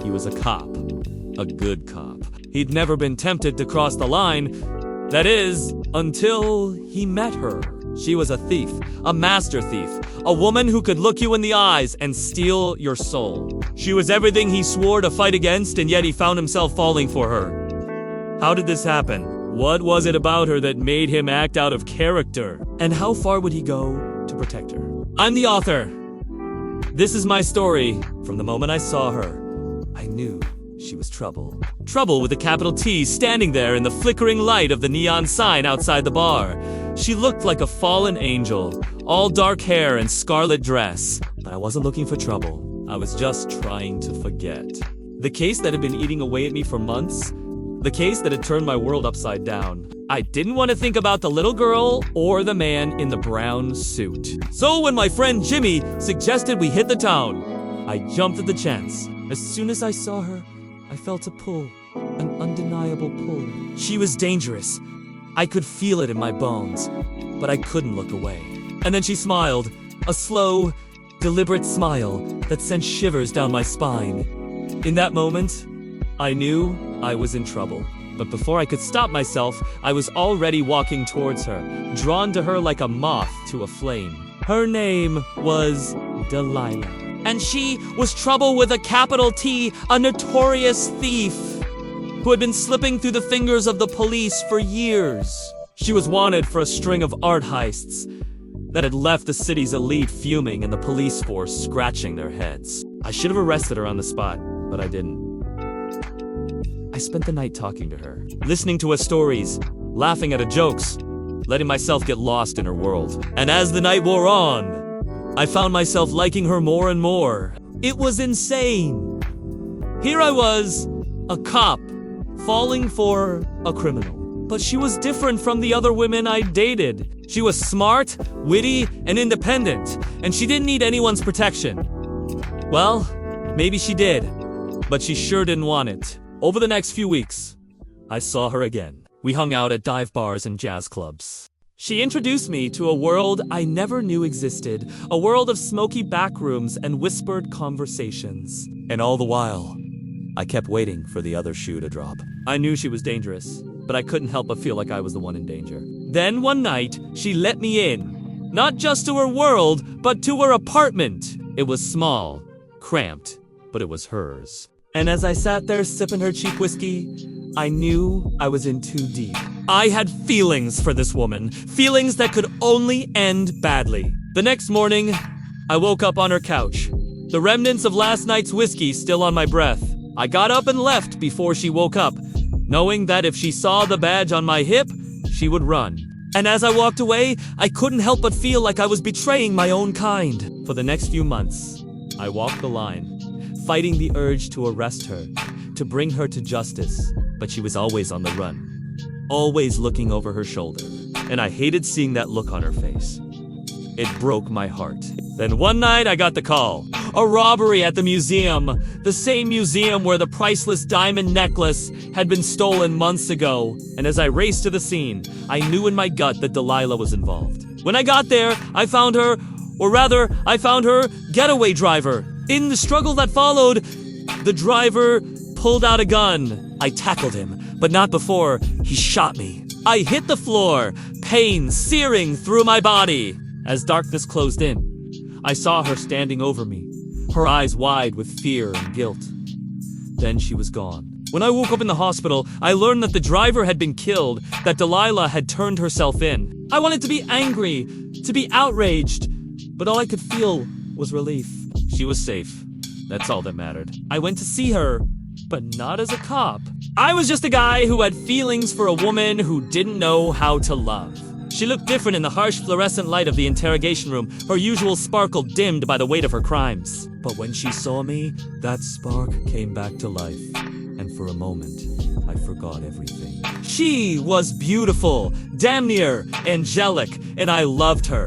he was a cop. A good cop. He'd never been tempted to cross the line. That is, until he met her. She was a thief, a master thief, a woman who could look you in the eyes and steal your soul. She was everything he swore to fight against, and yet he found himself falling for her. How did this happen? What was it about her that made him act out of character? And how far would he go to protect her? I'm the author. This is my story. From the moment I saw her, I knew she was trouble. Trouble with a capital T, standing there in the flickering light of the neon sign outside the bar. She looked like a fallen angel, all dark hair and scarlet dress. But I wasn't looking for trouble. I was just trying to forget. The case that had been eating away at me for months, the case that had turned my world upside down. I didn't want to think about the little girl or the man in the brown suit. So when my friend Jimmy suggested we hit the town, I jumped at the chance. As soon as I saw her, I felt a pull, an undeniable pull. She was dangerous. I could feel it in my bones, but I couldn't look away. And then she smiled, a slow, deliberate smile that sent shivers down my spine. In that moment, I knew I was in trouble. But before I could stop myself, I was already walking towards her, drawn to her like a moth to a flame. Her name was Delilah. And she was trouble with a capital T, a notorious thief who had been slipping through the fingers of the police for years. She was wanted for a string of art heists that had left the city's elite fuming and the police force scratching their heads. I should have arrested her on the spot, but I didn't. I spent the night talking to her, listening to her stories, laughing at her jokes, letting myself get lost in her world. And as the night wore on, I found myself liking her more and more. It was insane. Here I was, a cop, falling for a criminal. But she was different from the other women I dated. She was smart, witty, and independent, and she didn't need anyone's protection. Well, maybe she did, but she sure didn't want it. Over the next few weeks, I saw her again. We hung out at dive bars and jazz clubs. She introduced me to a world I never knew existed, a world of smoky backrooms and whispered conversations. And all the while, I kept waiting for the other shoe to drop. I knew she was dangerous, but I couldn't help but feel like I was the one in danger. Then one night, she let me in. Not just to her world, but to her apartment. It was small, cramped, but it was hers. And as I sat there sipping her cheap whiskey, I knew I was in too deep. I had feelings for this woman, feelings that could only end badly. The next morning, I woke up on her couch, the remnants of last night's whiskey still on my breath. I got up and left before she woke up, knowing that if she saw the badge on my hip, she would run. And as I walked away, I couldn't help but feel like I was betraying my own kind. For the next few months, I walked the line, fighting the urge to arrest her, to bring her to justice, but she was always on the run, always looking over her shoulder, and I hated seeing that look on her face. It broke my heart. Then one night I got the call. A robbery at the museum, the same museum where the priceless diamond necklace had been stolen months ago. And as I raced to the scene, I knew in my gut that Delilah was involved. When I got there, I found her getaway driver. In the struggle that followed, the driver pulled out a gun. I tackled him, but not before he shot me. I hit the floor, pain searing through my body. As darkness closed in, I saw her standing over me, her eyes wide with fear and guilt. Then she was gone. When I woke up in the hospital, I learned that the driver had been killed, that Delilah had turned herself in. I wanted to be angry, to be outraged, but all I could feel was relief. She was safe. That's all that mattered. I went to see her, but not as a cop. I was just a guy who had feelings for a woman who didn't know how to love. She looked different in the harsh fluorescent light of the interrogation room, her usual sparkle dimmed by the weight of her crimes. But when she saw me, that spark came back to life. And for a moment, I forgot everything. She was beautiful, damn near angelic, and I loved her.